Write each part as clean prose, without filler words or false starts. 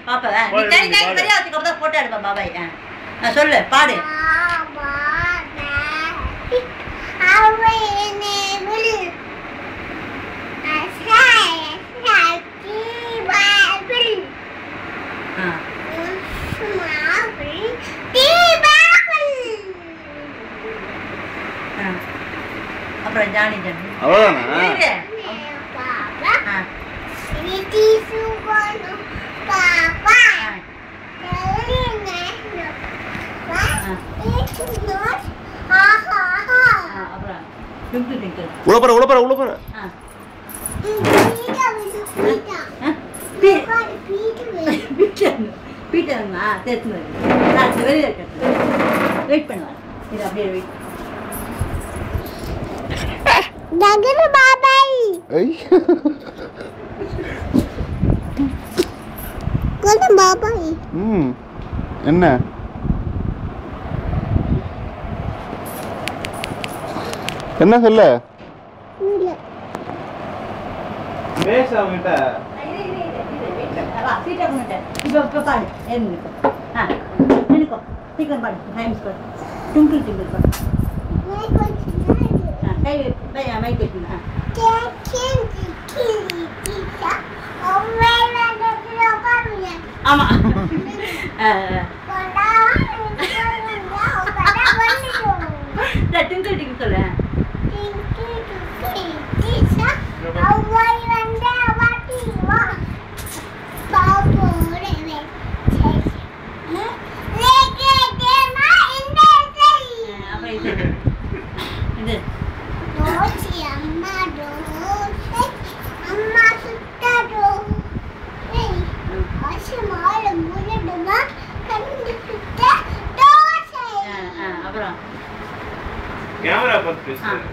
பாப்பா நீ கை பெரியாத்துக்கு அப்புறம் போட்டோ எடுப்பா பாபாய் நான் சொல்லு பாடு அப்புறம் ஜானி ஜானி அவ்வளவுதானா உள்ள போற பீட்டர்மா சேர்த்து வெளியில வெயிட் பண்ணுவாங்க இது அப்படியே வெயிட் என்ன என்ன சொல்ல பேச அவங்கிட்ட இப்போ பாடு எனக்கு சீக்கிரம் பாடு டைம்ஸ் பாடு டுங்கிள் டிங்கிள் பாடு கை மைக் வச்சுனா ஆமா டுங்கிள் டிங்கிள் சொல்ல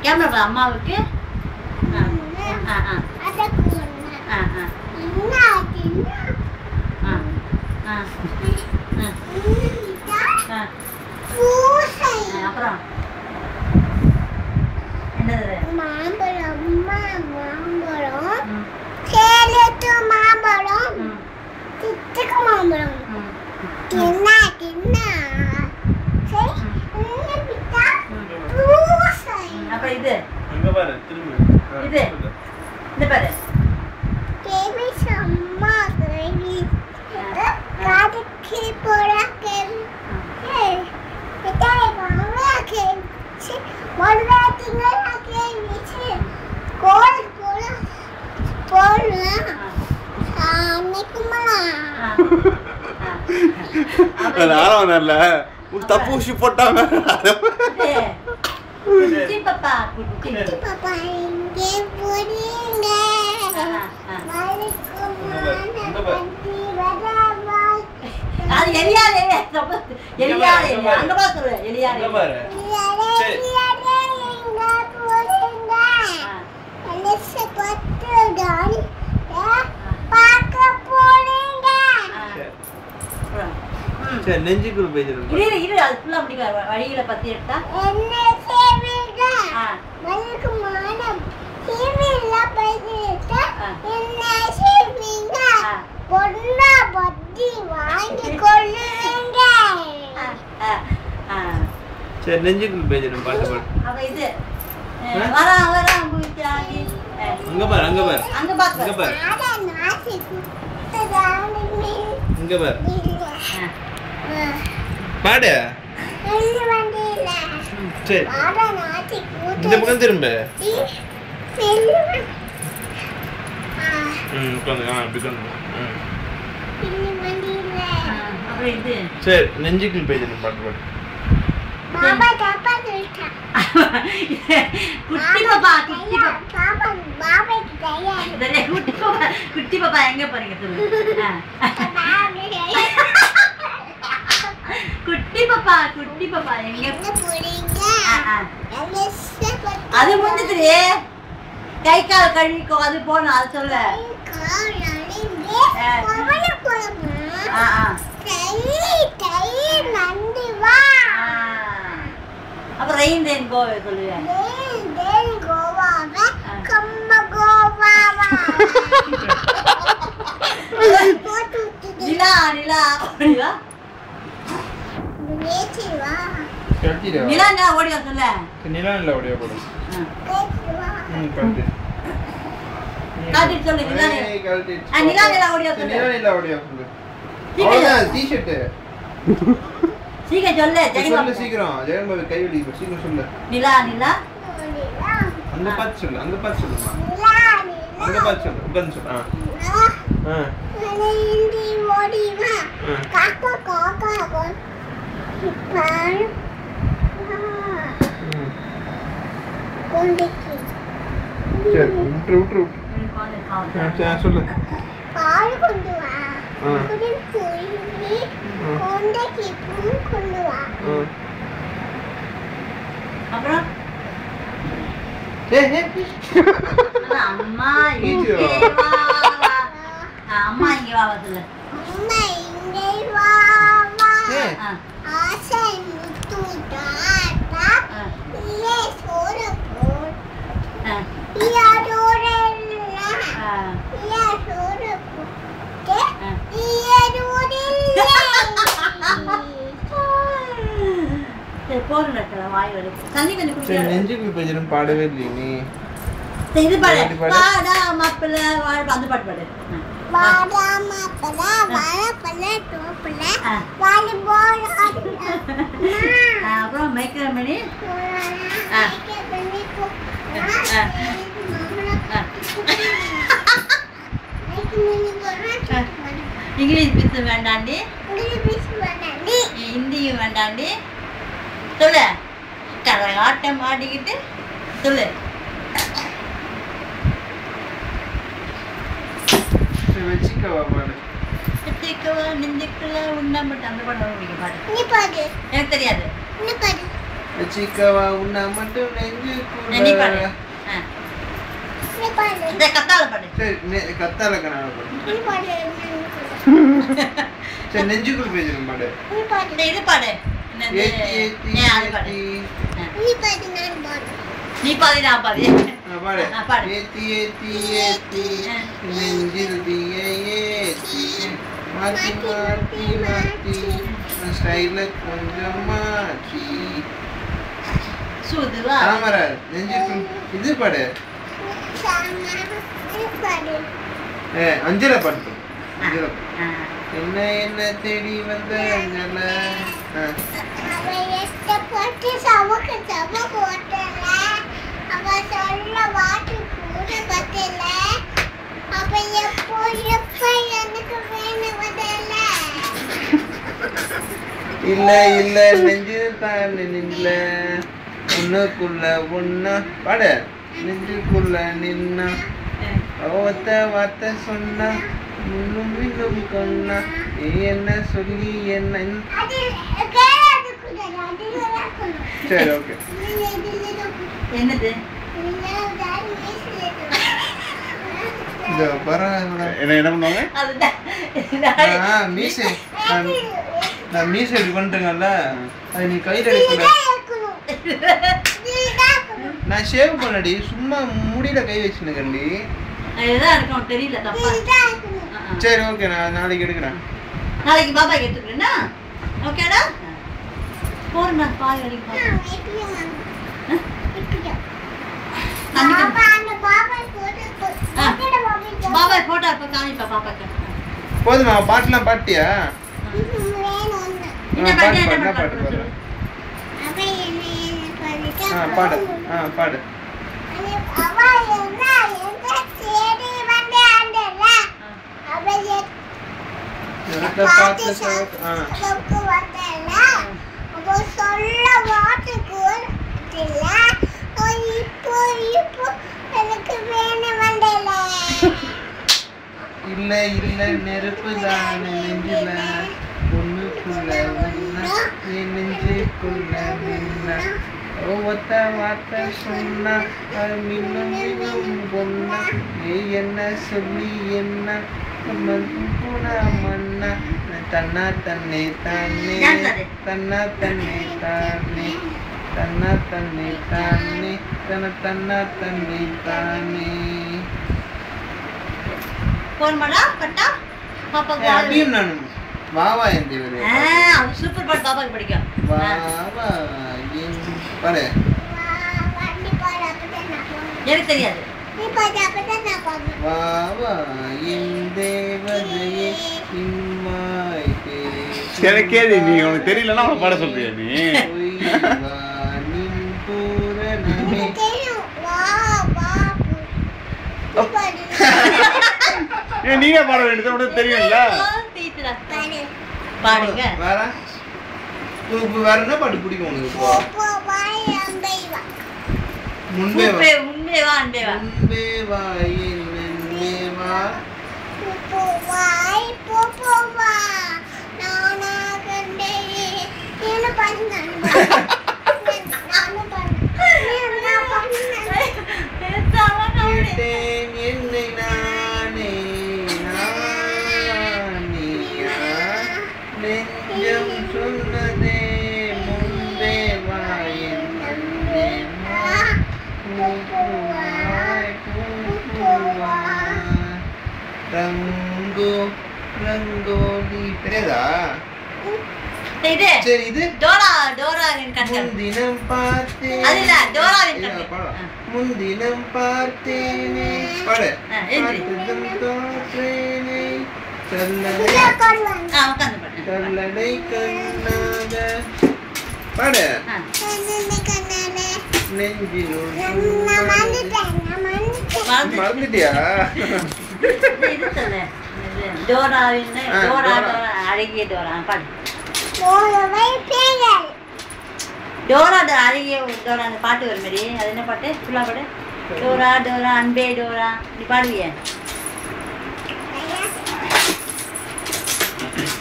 கேமரா அம்மாவுக்கு அப்புறம் என்னது மாம்பழம் சேலத்து மாம்பழம் சித்துக்கு மாம்பழம் அப்புறம் இது அங்க பாரு திரும்ப இது இந்த பாரு கேவி சம்மா கேவி காதுக்கு போறா கேவி இதாய் வாங்க கேவி மொடா திங்கல கேவி கோல் போறா சாமிக்குமா நாரவனல்ல உன் தப்பு ஊசி போட்டாங்க குட்டி பாப்பா இங்கே போறீங்க அது எலியாலே அங்க பா சொல்லு எலியாலே நெஞ்சுக்குள் போயிருக்கு இரு அது ஃபுல்லா அப்படி வழியில பத்தி எடுத்தா என்ன சேவிங்க மல்லுக்கு மானம் சேவில போயிட்டா என்ன சேவிங்க பொண்ணா பத்தி வாங்கி கொள்ளுங்க சரி நெஞ்சுக்குள் போயிடும் பாட்டு பாடு அவ இது வரா பூச்சாடி அங்க பாரு அங்க பாரு ஆடா நாசி குட்டதானே இங்க பாரு பாடு வண்டியில சரி ஆடா நாசி குட்ட இந்த பக்கம் திரும்ப சரி நெஞ்சுக்குள் போயிடும் பாட்டு பாடு பாபா தாப்பா சொல்லிட்டா குட்டி பாப்பா பாபாக்கு தெரியாது குட்டி பாப்பா எங்க போறீங்க சொல்லு குட்டி பாப்பா எங்க போறீங்க அது முடிஞ்சிட்டு கை கால் கழுவிக்கோ அது போகணும் அது சொல்ல அப்புறம் ரெயின் ரெயின் கோவா சொல்லுவேன் நிலா நிலா ஓடிவா ஏச்சிவா கட்டிடுவா நிலா நிலா ஓடிவா சொல்ல நிலா இல்ல ஓடியா போடு ஏச்சிவா கட்டி காட்டி சொல்லு நிலா நிலா கட்டி நிலா நிலா ஓடிவா சொல்லு நிலா இல்ல ஓடியா சொல்லு சீக்கிரம். அவ்வளவுதான் டீ-ஷர்ட் சீக்கிரம் சொல்லு சொல்லு ஜெகன் சீக்கிரம் ஜெகன் பாபு கை வலி சீக்கிரம் சொல்லு நிலா நிலா அந்த பாத்து சொல்லு அந்த பாத்து சொல்லுமா நிலா அந்த நிலா பாத்து சொல்லு உட்கார்ந்து சொல்லு ஆ இந்தி ஓடிவா காக்கா காக்கா பால் கொண்டிக்கு சரி விட்டு சொல்லு பால் கொண்டு வா ஆ. குடில் குருவி கொண்டிக்கு பூ கொண்டு வா அப்புறம் அம்மா இங்கே வா அம்மா இங்க வா சொல்லு அம்மா இங்கே வா வா ஆ, ஆசை முத்து தாத்தா ஆ, இலே சோறு போல் ஆ, இயாடோரெல்ல ஆ. இயா சோறு போட்டு ஆ. இயாடோரெல்ல சரி போதும் டாக்டர் வாய் வலிக்கு தண்ணி கொஞ்சம் சரி குடிக்க நெஞ்சுக்குள் பஜனம் பாடவே இல்லையே நீ இது பாடு பாடு, பாடு. பாடா மாப்பிள்ள வாழ் அந்த பாட்டு பாடு வாடா மாப்பல வாழப்பல டோப்பல ஆ. வாலிபால் அப்புறம் மைக்ரோமணி ஆ. ஆ. இங்கிலீஷ் பேச வேண்டாண்டி ஹிந்தியும் வேண்டாண்டி சொல்லு கரகாட்டம் ஆடிக்கிட்டு சொல்லு சரி வச்சுக்கவா பாடு சித்திக்குவா நெஞ்சுக்குள்ள உண்ணா மட்டும் அந்த பாட்டு பாடு எனக்கு தெரியாது வச்சுக்கவா உன்னை மட்டும் நீ நெஞ்சுக்குள்ள பாடு ஆ. இந்த கத்தால பாடு சரி கத்தால கனால பாடு சரி நெஞ்சுக்குள் பேஜனம் பாடு இந்த இது பாடு என்னது? ஏத்தி ஏத்தி ஏன் அது பாடு ஏத்தி ஆ. நீ பாதி நான் பாதி பாடு ஆ, பாடு. ஏத்தி ஏத்தி ஏத்தி நெஞ்சில் தீயை ஏத்தி மாத்தி மாத்தி மாத்தி ஸ்டைல கொஞ்சம் மாத்தி சூதுவா தாமர நெஞ்சுக்குள் இது பாடு அஞ்சலை பாடு அஞ்சலை ஆ. என்ன என்ன தேடி வந்த அஞ்சலை இல்ல இல்ல நெஞ்சு தான் நில்ல உன்னுக்குள்ள ஒன்னா பாடு நெஞ்சுக்குள்ள நின்னா ஒத்த வார்த்தை சொன்னா முன்னும் இன்னும் கொன்னா நீ என்ன சொல்லி என்ன சரி ஓகே என்னது இந்த பரவாயில்ல என்ன பண்ணுவாங்க அதுதான் மீசை நான் மீசை இப்படி பண்ணிட்டேங்கல்ல அது நீ கையில் எடுக்கல நான் ஷேவ் பண்ணடி சும்மா முடியல கை வச்சுனுக்கண்டி இதுதான் இருக்கும் தெரியல தப்பா சரி ஓகே நான் நாளைக்கு எடுக்கிறேன் நாளைக்கு பாபா எடுத்துக்கிறேன்னா ஓகேடா போறேன் பாய் வரைக்கும் பாபா போட்டோ இப்ப காமிப்பா பாப்பாக்கு போதுமா பாட்டுலாம் பாட்டியா என்ன பாட்டு பாட்டு பாடு என்ன பாட்டு பாட்டு பாடு பாடு பார்த்து சொல்ல வாட்டுக்கு இப்போ இப்போ எனக்கு வேணும் வந்தல இல்ல இல்ல நெருப்பு தான் நெஞ்சில ஒண்ணுக்குள்ள ஒண்ணா நீ நெஞ்சுக்குள்ள நின்னா ஒத்த வார்த்தை சொன்னா அது மின்னும் மின்னும் பொண்ணா நீ என்ன சொல்லி என்ன மண்ணா தன்னா தன்னை தானே தன்னா தன்னை தானே தன்னா தன்னை தானே தன்னா தன்னை தானே போன் பண்ணா கட்டா பாப்பா அப்படியும் நானும் வாவா என் தேவரே அது சூப்பர் பாட்டு பாப்பாக்கு பிடிக்கும். வாவா என் பாரு வண்டி போற அப்பதான் நான் போறேன். எனக்கு தெரியாது. நீ பாரு அப்பதான் நான் போறேன். வாவா என் தேவதையே இம்மாய் எனக்கே நீ உனக்கு தெரியலன்னா அவனை பாட சொல்றியா நீ? எனக்கு தெரியும். வா வா நீ பாரு. ஏன் நீயே பாட வேண்டியது உனக்கு தெரியும்ல? தீத்துடா. பாரு. பாடுங்க. வேற வேற என்ன பாட்டு பிடிக்கும் உனக்கு இப்போ? போ வாய் அம்பை வா. முன்பே வா உண்மை வா அன்பே வா. முன்பே வா என் முன்பே வா போ வாய் போ வா. நானா கண்டே என்ன பண்ணு நானும் பண்ணு. என்ன பண்ணு கேட்டேன் என்னை நானே நானியா நெஞ்சம் சொன்னதே முன்பே வா என் முன்பே வா பூவாய் பூவாய் ரங்கோ ரங்கோலி தெரியாதா? இது சரி இது டோராவின் கண்கள். முன்தினம் பார்த்தேன் அது இல்ல, டோராவின் இல்ல, கண்கள். பாடு. முன்தினம் பார்த்தேனே பாடு எழுதி. பார்த்ததும் தோற்றேனே சல்லடை உட்காந்து பாடு. சல்லடை கண்ணாக பாடு நெஞ்சினுள் மறந்து. மறந்துட்டியா? இது சொல்லு. டோராவின் டோரா அழகிய டோரா பாடு. டோரா அழகிய டோரா அந்த பாட்டு வரும் மாதிரி. அது என்ன பாட்டு? ஃபுல்லா பாடு. டோரா டோரா அன்பே டோரா நீ பாடுவிய?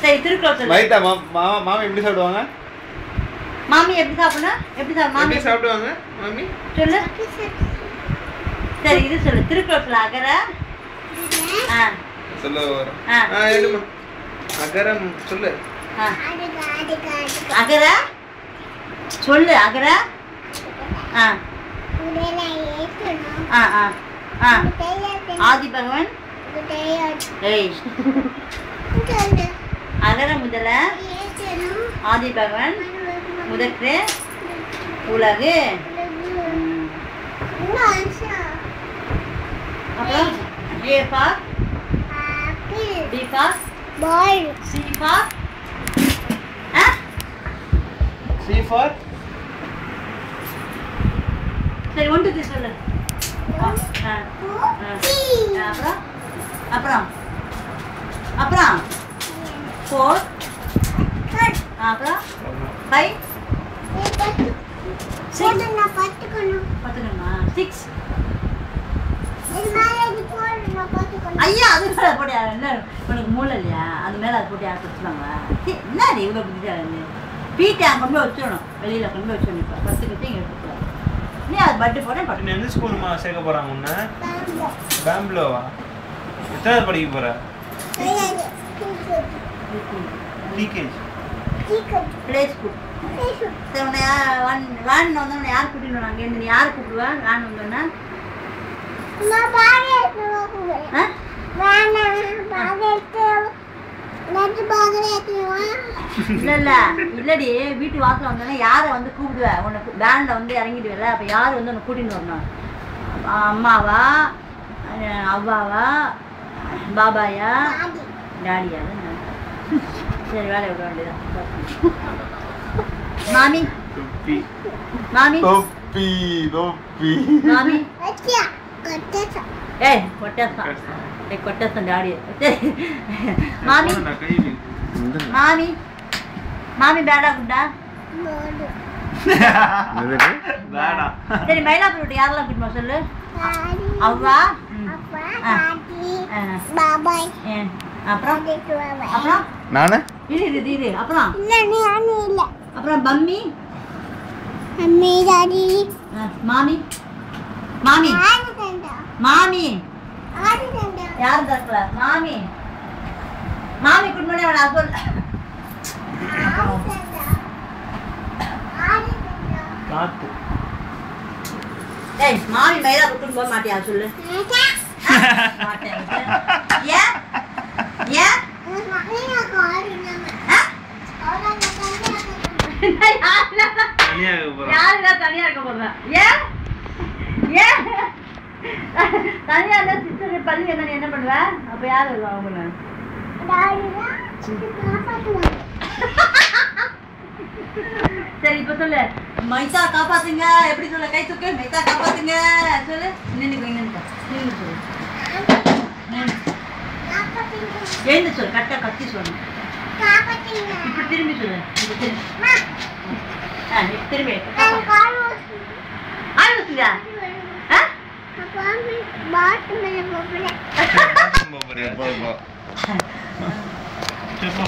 சரி திருக்குறள் சொல்லு. மைத்தா மாமா எப்படி சாப்பிடுவாங்க? மாமி எப்படி சாப்பிடணும்? எப்படி மாமி எப்படி சாப்பிடுவாங்க மாமி? சொல்லு. சரி இது சொல்லு. திருக்குறள் சொல்லு. அகர சொல்ல வரோம். ஆ. எழுமா அகரம் சொல்லு. அகர சொல்லு. அகர ஆதி பகவன். ஏய் அகர முதல ஆதி பகவன் முதற்று உலகு. அப்புறம் A for B for C for C for சரி 1 2 3 சொல்லு. அப்புறம் அப்புறம் அப்புறம் 4 அப்புறம் 5 பார்த்துக்கணுமா 6 ஐயா அது மேலே போட்டு என்ன உனக்கு மூளை இல்லையா? அது மேலே அது போட்டு யார் வச்சுருவாங்க? என்ன இவ்வளோ புத்திசாலி பீட்டை அங்கே கொண்டு போய் வச்சிடணும். வெளியில் கொண்டு போய் வச்சிடணும். இப்போ ஃபஸ்ட்டு கட்டி இங்கே எடுத்துக்கலாம். நீ அது பட்டு போட பட்டு எந்த ஸ்கூலுமா சேர்க்க போறாங்க உன்ன? பெங்களூரா? எத்தனை படிக்க போற? டிகேஜ் ப்ளே ஸ்கூல். சரி உன்னை வேன் வந்தோடனே யார் கூட்டிட்டு அங்கேருந்து நீ யார் கூப்பிடுவா? வேன் வந்தோன்னா இல்லடி வீட்டு வாசல் வந்தோன்னா யாரை வந்து கூப்பிடுவ? உனக்கு வேன்ல வந்து இறங்கிடுவேல, அப்ப யாரு வந்து உன்னை கூட்டிட்டு வரணும்? அம்மாவா, அவ்வாவா, பாபாயா, டாடியா? சரி வேலையை விட வேண்டியதான். மாமி மாமி தொப்பி தொப்பி மாமி ஏய் கொட்டேசன். Quotation daddy. மாமி மாமி மாமி பேடா குட்டா சரி மயிலாப்பூர் விட்டு யாரெல்லாம் கூட்டிட்டு சொல்லு. அவ்வா அப்புறம் அப்புறம் நானு இரு அப்புறம் அப்புறம் பம்மி மாமி மாமி மாமி யார் தரல மாமி மாமி குடும்பம் அவளை சொல். ஏய் மாமி மயிலா கூட்டிட்டு போக மாட்டியா சொல்லு. மாட்டேன். ஏன் ஏன் தனியா இருக்க போறேன். ஏன் ஏன் தனியா இருந்தா சிஸ்டர் பள்ளி என்ன பண்ணுவ? அப்ப யாரு வருவா அவங்க? சரி இப்ப சொல்லு, மைசா காப்பாத்துங்க. எப்படி சொல்ல? கை தூக்கு. மைசா காப்பாத்துங்க சொல்லு. நின்று சொல்லு. எழுந்து சொல்லு. கரெக்டா கத்தி சொல்லு. இப்படி திரும்பி சொல்லு. திரும்பி ஆள் வச்சுங்க. போ